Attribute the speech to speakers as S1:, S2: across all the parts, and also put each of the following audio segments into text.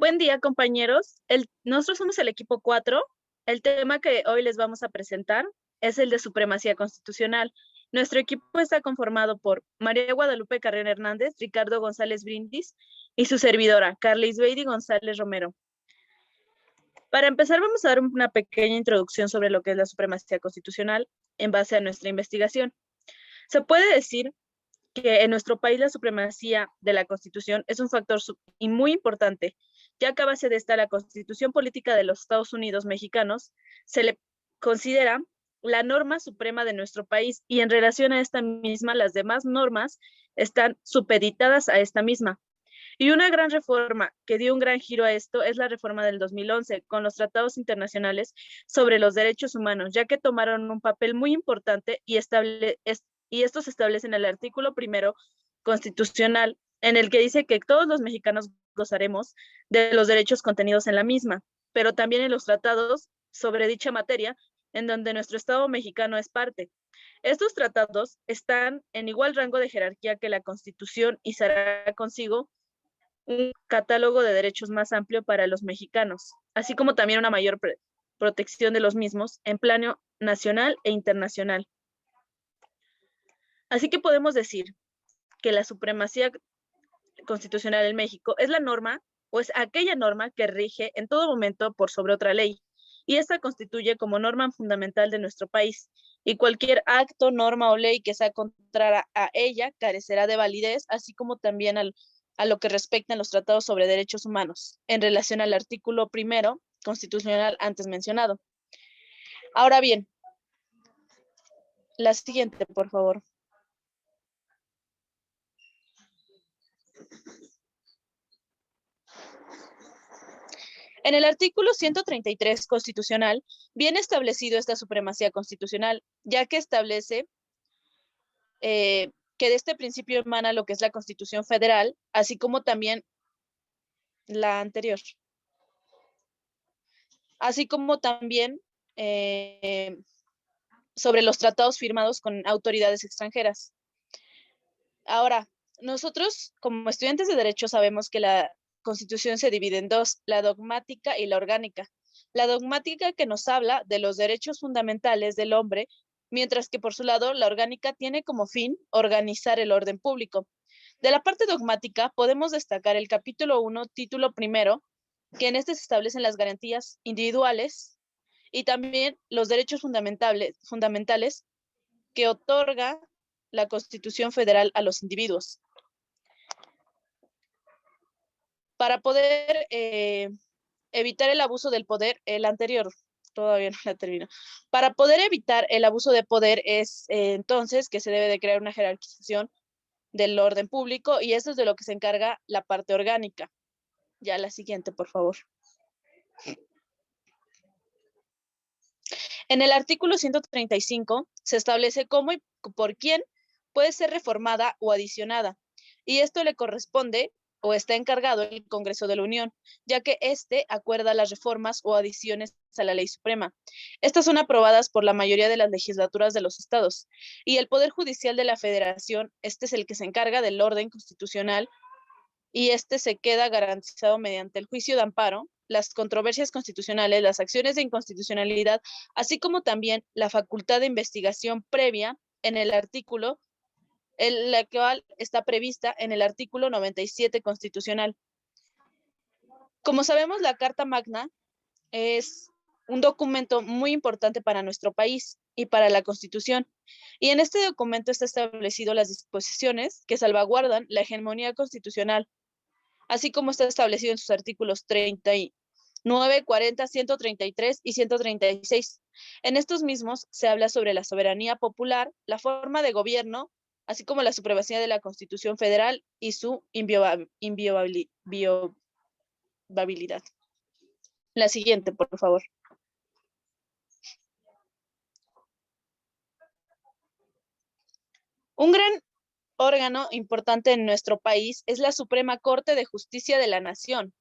S1: Buen día, compañeros. Nosotros somos el equipo 4. El tema que hoy les vamos a presentar es el de supremacía constitucional. Nuestro equipo está conformado por María Guadalupe Carrera Hernández, Ricardo González Brindis y su servidora, Carlis Beidi González Romero. Para empezar, vamos a dar una pequeña introducción sobre lo que es la supremacía constitucional en base a nuestra investigación. Se puede decir que en nuestro país la supremacía de la Constitución es un factor y muy importante, ya que a base de esta la Constitución Política de los Estados Unidos mexicanos se le considera la norma suprema de nuestro país y en relación a esta misma, las demás normas están supeditadas a esta misma. Y una gran reforma que dio un gran giro a esto es la reforma del 2011 con los tratados internacionales sobre los derechos humanos, ya que tomaron un papel muy importante y estos establecen el artículo primero constitucional en el que dice que todos los mexicanos gozaremos de los derechos contenidos en la misma, pero también en los tratados sobre dicha materia en donde nuestro Estado mexicano es parte. Estos tratados están en igual rango de jerarquía que la Constitución y traerá consigo un catálogo de derechos más amplio para los mexicanos, así como también una mayor protección de los mismos en plano nacional e internacional. Así que podemos decir que la supremacía constitucional en México es la norma o es aquella norma que rige en todo momento por sobre otra ley, y esta constituye como norma fundamental de nuestro país, y cualquier acto, norma o ley que sea contraria a ella carecerá de validez, así como también a lo que respecta a los tratados sobre derechos humanos, en relación al artículo primero constitucional antes mencionado. Ahora bien, la siguiente, por favor. En el artículo 133 constitucional viene establecido esta supremacía constitucional, ya que establece que de este principio emana lo que es la Constitución Federal, así como también la anterior. Así como también sobre los tratados firmados con autoridades extranjeras. Ahora, nosotros como estudiantes de Derecho sabemos que la Constitución se divide en dos, la dogmática y la orgánica. La dogmática que nos habla de los derechos fundamentales del hombre, mientras que por su lado la orgánica tiene como fin organizar el orden público. De la parte dogmática podemos destacar el capítulo 1, título primero, que en este se establecen las garantías individuales y también los derechos fundamentales que otorga la Constitución Federal a los individuos. Para poder evitar el abuso del poder, el anterior, todavía no la termino. Para poder evitar el abuso de poder es entonces que se debe de crear una jerarquización del orden público y eso es de lo que se encarga la parte orgánica. Ya la siguiente, por favor. En el artículo 135 se establece cómo y por quién puede ser reformada o adicionada, y esto le corresponde o está encargado el Congreso de la Unión, ya que éste acuerda las reformas o adiciones a la ley suprema. Estas son aprobadas por la mayoría de las legislaturas de los estados, y el Poder Judicial de la Federación, este es el que se encarga del orden constitucional, y este se queda garantizado mediante el juicio de amparo, las controversias constitucionales, las acciones de inconstitucionalidad, así como también la facultad de investigación previa en el artículo, la cual está prevista en el artículo 97 constitucional. Como sabemos, la Carta Magna es un documento muy importante para nuestro país y para la Constitución. Y en este documento está establecido las disposiciones que salvaguardan la hegemonía constitucional, así como está establecido en sus artículos 39, 40, 133 y 136. En estos mismos se habla sobre la soberanía popular, la forma de gobierno, así como la supremacía de la Constitución Federal y su inviolabilidad. La siguiente, por favor. Un gran órgano importante en nuestro país es la Suprema Corte de Justicia de la Nación,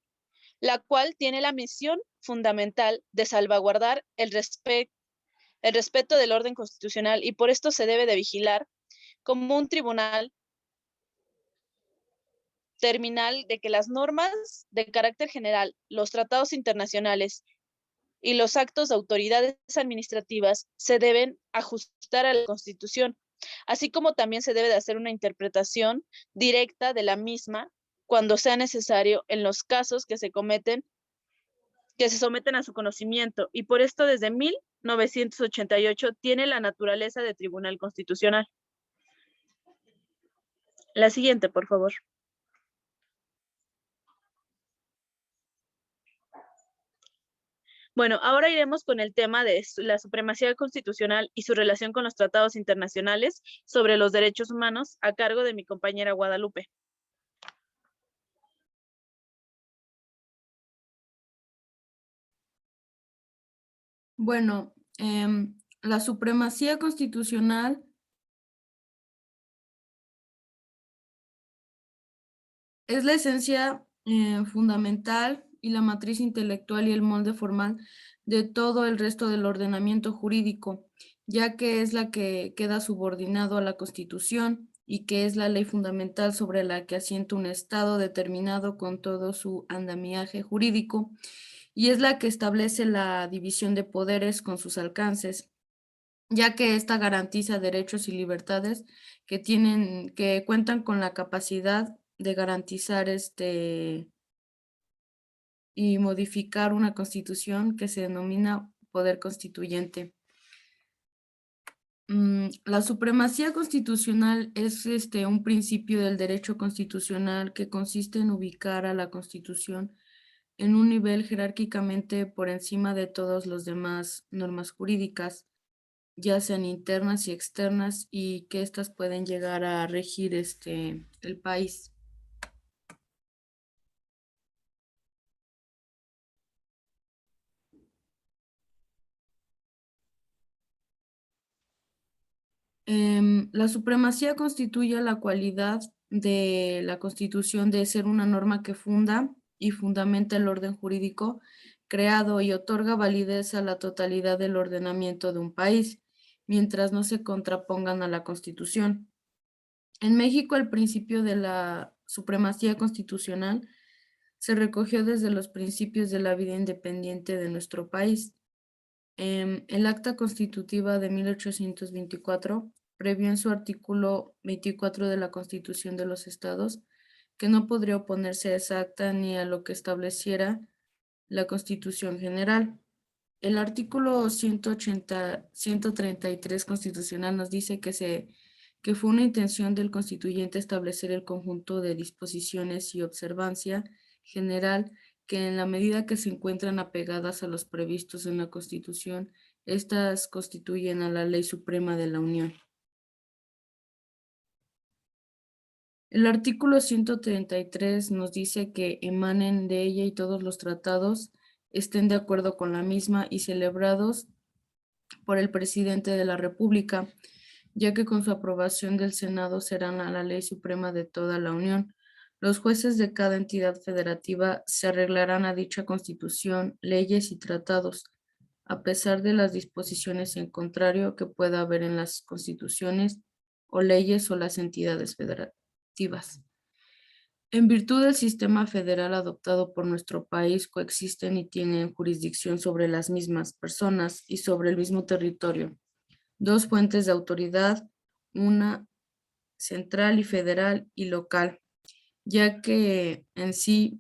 S1: la cual tiene la misión fundamental de salvaguardar el respeto del orden constitucional y por esto se debe de vigilar como un tribunal terminal de que las normas de carácter general, los tratados internacionales y los actos de autoridades administrativas se deben ajustar a la Constitución, así como también se debe de hacer una interpretación directa de la misma cuando sea necesario en los casos que se someten a su conocimiento, y por esto desde 1988 tiene la naturaleza de Tribunal Constitucional. La siguiente, por favor. Bueno, ahora iremos con el tema de la supremacía constitucional y su relación con los tratados internacionales sobre los derechos humanos, a cargo de mi compañera Guadalupe.
S2: Bueno, la supremacía constitucional es la esencia fundamental y la matriz intelectual y el molde formal de todo el resto del ordenamiento jurídico, ya que es la que queda subordinado a la Constitución y que es la ley fundamental sobre la que asienta un Estado determinado con todo su andamiaje jurídico, y es la que establece la división de poderes con sus alcances, ya que ésta garantiza derechos y libertades que cuentan con la capacidad de garantizar y modificar una constitución que se denomina poder constituyente. La supremacía constitucional es un principio del derecho constitucional que consiste en ubicar a la Constitución en un nivel jerárquicamente por encima de todas las demás normas jurídicas, ya sean internas y externas, y que éstas pueden llegar a regir el país. La supremacía constituye la cualidad de la Constitución de ser una norma que funda y fundamenta el orden jurídico creado y otorga validez a la totalidad del ordenamiento de un país, mientras no se contrapongan a la Constitución. En México, el principio de la supremacía constitucional se recogió desde los principios de la vida independiente de nuestro país. El Acta Constitutiva de 1824 previó en su artículo 24 de la Constitución de los Estados que no podría oponerse a esa acta ni a lo que estableciera la Constitución General. El artículo 133 constitucional nos dice que fue una intención del constituyente establecer el conjunto de disposiciones y observancia general que en la medida que se encuentran apegadas a los previstos en la Constitución, estas constituyen a la Ley Suprema de la Unión. El artículo 133 nos dice que emanen de ella y todos los tratados estén de acuerdo con la misma y celebrados por el presidente de la República, ya que con su aprobación del Senado serán a la ley suprema de toda la Unión. Los jueces de cada entidad federativa se arreglarán a dicha Constitución, leyes y tratados, a pesar de las disposiciones en contrario que pueda haber en las constituciones o leyes o las entidades federativas. En virtud del sistema federal adoptado por nuestro país, coexisten y tienen jurisdicción sobre las mismas personas y sobre el mismo territorio. Dos fuentes de autoridad, una central y federal y local, ya que en sí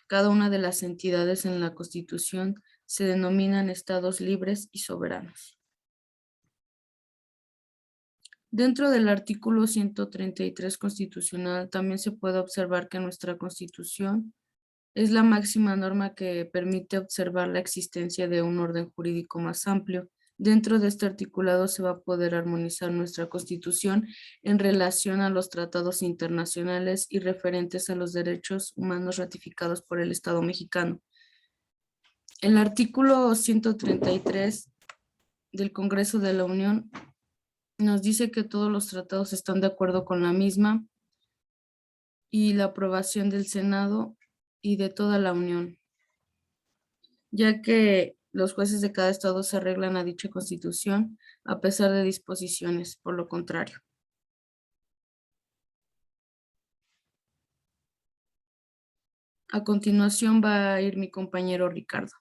S2: cada una de las entidades en la Constitución se denominan estados libres y soberanos. Dentro del artículo 133 constitucional también se puede observar que nuestra Constitución es la máxima norma que permite observar la existencia de un orden jurídico más amplio. Dentro de este articulado se va a poder armonizar nuestra Constitución en relación a los tratados internacionales y referentes a los derechos humanos ratificados por el Estado mexicano. El artículo 133 del Congreso de la Unión nos dice que todos los tratados están de acuerdo con la misma y la aprobación del Senado y de toda la Unión, ya que los jueces de cada estado se arreglan a dicha Constitución a pesar de disposiciones, por lo contrario. A continuación va a ir mi compañero Ricardo.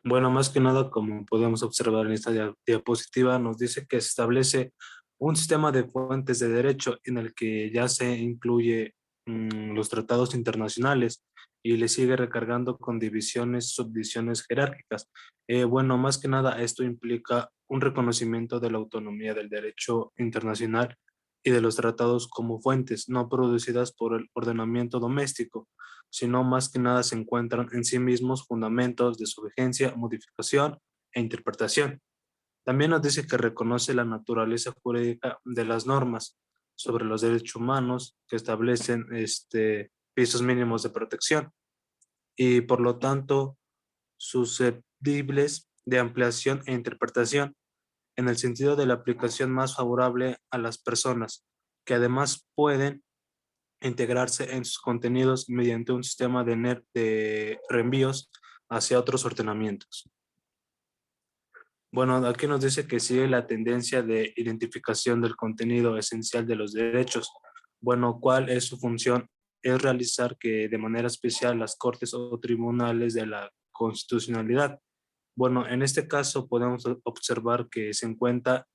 S3: Bueno, más que nada, como podemos observar en esta diapositiva, nos dice que se establece un sistema de fuentes de derecho en el que ya se incluye los tratados internacionales y le sigue recargando con divisiones, subdivisiones jerárquicas. Bueno, más que nada, esto implica un reconocimiento de la autonomía del derecho internacional y de los tratados como fuentes no producidas por el ordenamiento doméstico, sino más que nada se encuentran en sí mismos fundamentos de su vigencia, modificación e interpretación. También nos dice que reconoce la naturaleza jurídica de las normas sobre los derechos humanos que establecen pisos mínimos de protección y por lo tanto susceptibles de ampliación e interpretación en el sentido de la aplicación más favorable a las personas, que además pueden integrarse en sus contenidos mediante un sistema de reenvíos hacia otros ordenamientos. Bueno, aquí nos dice que sigue la tendencia de identificación del contenido esencial de los derechos. Bueno, ¿cuál es su función? Es realizar que de manera especial las cortes o tribunales de la constitucionalidad. Bueno, en este caso podemos observar que se encuentra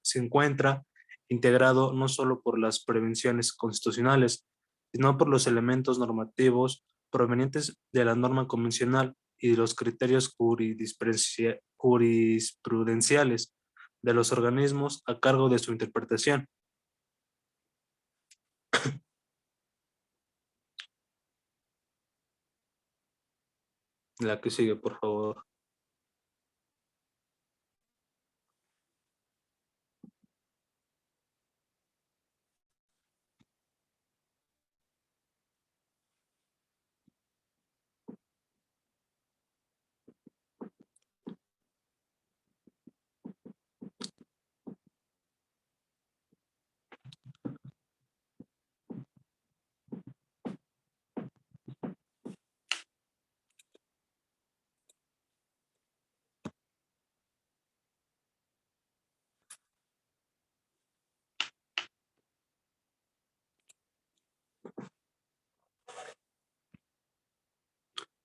S3: integrado no solo por las prevenciones constitucionales, sino por los elementos normativos provenientes de la norma convencional y de los criterios jurisprudenciales de los organismos a cargo de su interpretación. La que sigue, por favor.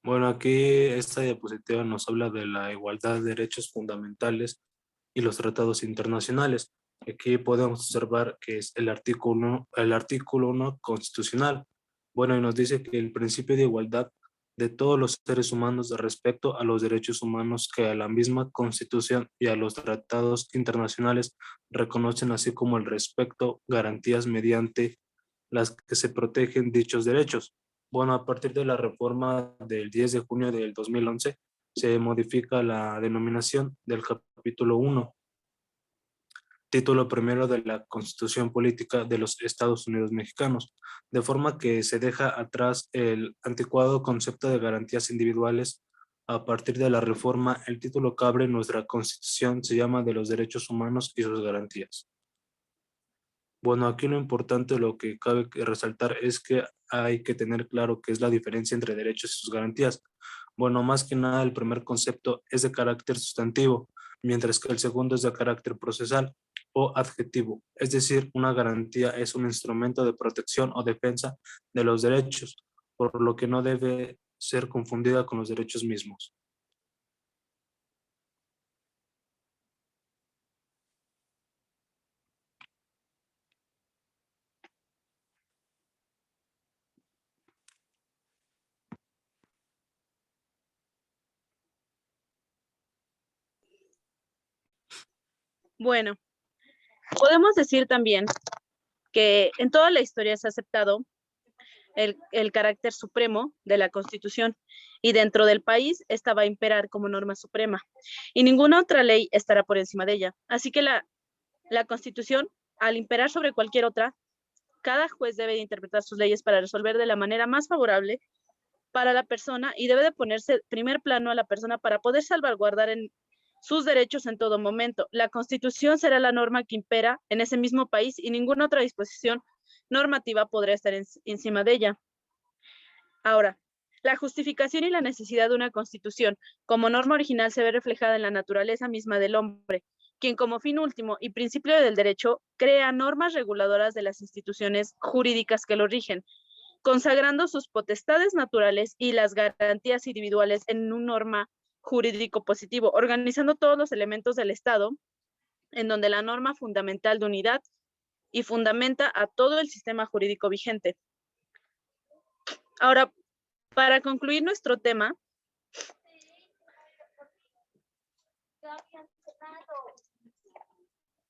S3: Bueno, aquí esta diapositiva nos habla de la igualdad de derechos fundamentales y los tratados internacionales. Aquí podemos observar que es el artículo 1 constitucional. Bueno, y nos dice que el principio de igualdad de todos los seres humanos de respecto a los derechos humanos que a la misma Constitución y a los tratados internacionales reconocen, así como el respeto, garantías mediante las que se protegen dichos derechos. Bueno, a partir de la reforma del 10 de junio del 2011, se modifica la denominación del capítulo 1, título primero de la Constitución Política de los Estados Unidos Mexicanos, de forma que se deja atrás el anticuado concepto de garantías individuales. A partir de la reforma, el título que abre nuestra Constitución se llama de los derechos humanos y sus garantías. Bueno, aquí lo importante, lo que cabe resaltar es que hay que tener claro qué es la diferencia entre derechos y sus garantías. Bueno, más que nada, el primer concepto es de carácter sustantivo, mientras que el segundo es de carácter procesal o adjetivo. Es decir, una garantía es un instrumento de protección o defensa de los derechos, por lo que no debe ser confundida con los derechos mismos.
S1: Bueno, podemos decir también que en toda la historia se ha aceptado el carácter supremo de la Constitución y dentro del país esta va a imperar como norma suprema y ninguna otra ley estará por encima de ella. Así que la Constitución, al imperar sobre cualquier otra, cada juez debe de interpretar sus leyes para resolver de la manera más favorable para la persona y debe de ponerse primer plano a la persona para poder salvaguardar en sus derechos en todo momento. La Constitución será la norma que impera en ese mismo país y ninguna otra disposición normativa podrá estar encima de ella. Ahora, la justificación y la necesidad de una Constitución como norma original se ve reflejada en la naturaleza misma del hombre, quien como fin último y principio del derecho crea normas reguladoras de las instituciones jurídicas que lo rigen, consagrando sus potestades naturales y las garantías individuales en un norma jurídico positivo, organizando todos los elementos del Estado, en donde la norma fundamental de unidad y fundamenta a todo el sistema jurídico vigente. Ahora, para concluir nuestro tema,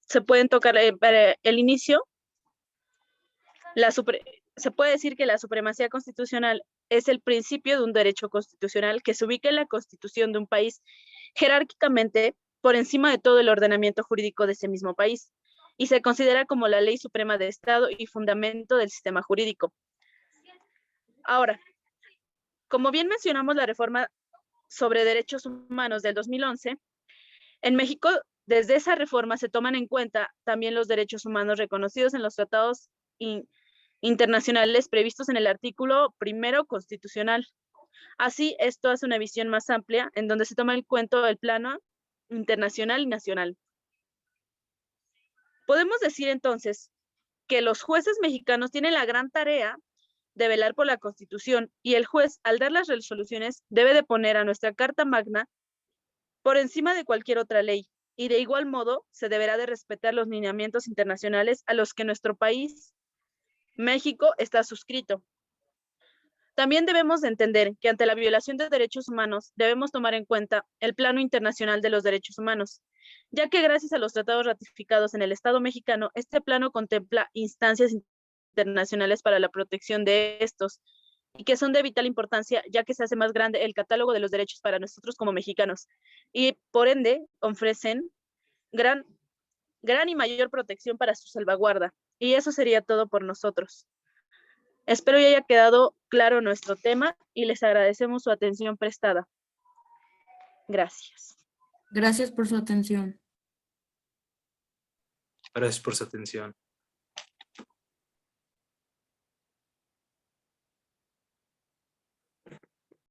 S1: se pueden tocar para el inicio, se puede decir que la supremacía constitucional es el principio de un derecho constitucional que se ubica en la constitución de un país jerárquicamente por encima de todo el ordenamiento jurídico de ese mismo país y se considera como la ley suprema de Estado y fundamento del sistema jurídico. Ahora, como bien mencionamos la reforma sobre derechos humanos del 2011, en México, desde esa reforma se toman en cuenta también los derechos humanos reconocidos en los tratados internacionales previstos en el artículo 1 constitucional. Así, esto hace una visión más amplia en donde se toma en cuenta el plano internacional y nacional. Podemos decir entonces que los jueces mexicanos tienen la gran tarea de velar por la Constitución y el juez, al dar las resoluciones, debe de poner a nuestra Carta Magna por encima de cualquier otra ley, y de igual modo se deberá de respetar los lineamientos internacionales a los que nuestro país, México, está suscrito. También debemos de entender que ante la violación de derechos humanos debemos tomar en cuenta el plano internacional de los derechos humanos, ya que gracias a los tratados ratificados en el Estado mexicano, este plano contempla instancias internacionales para la protección de estos, y que son de vital importancia, ya que se hace más grande el catálogo de los derechos para nosotros como mexicanos, y por ende ofrecen gran y mayor protección para su salvaguarda. Y eso sería todo por nosotros. Espero que haya quedado claro nuestro tema y les agradecemos su atención prestada. Gracias.
S2: Gracias por su atención.
S3: Gracias por su atención.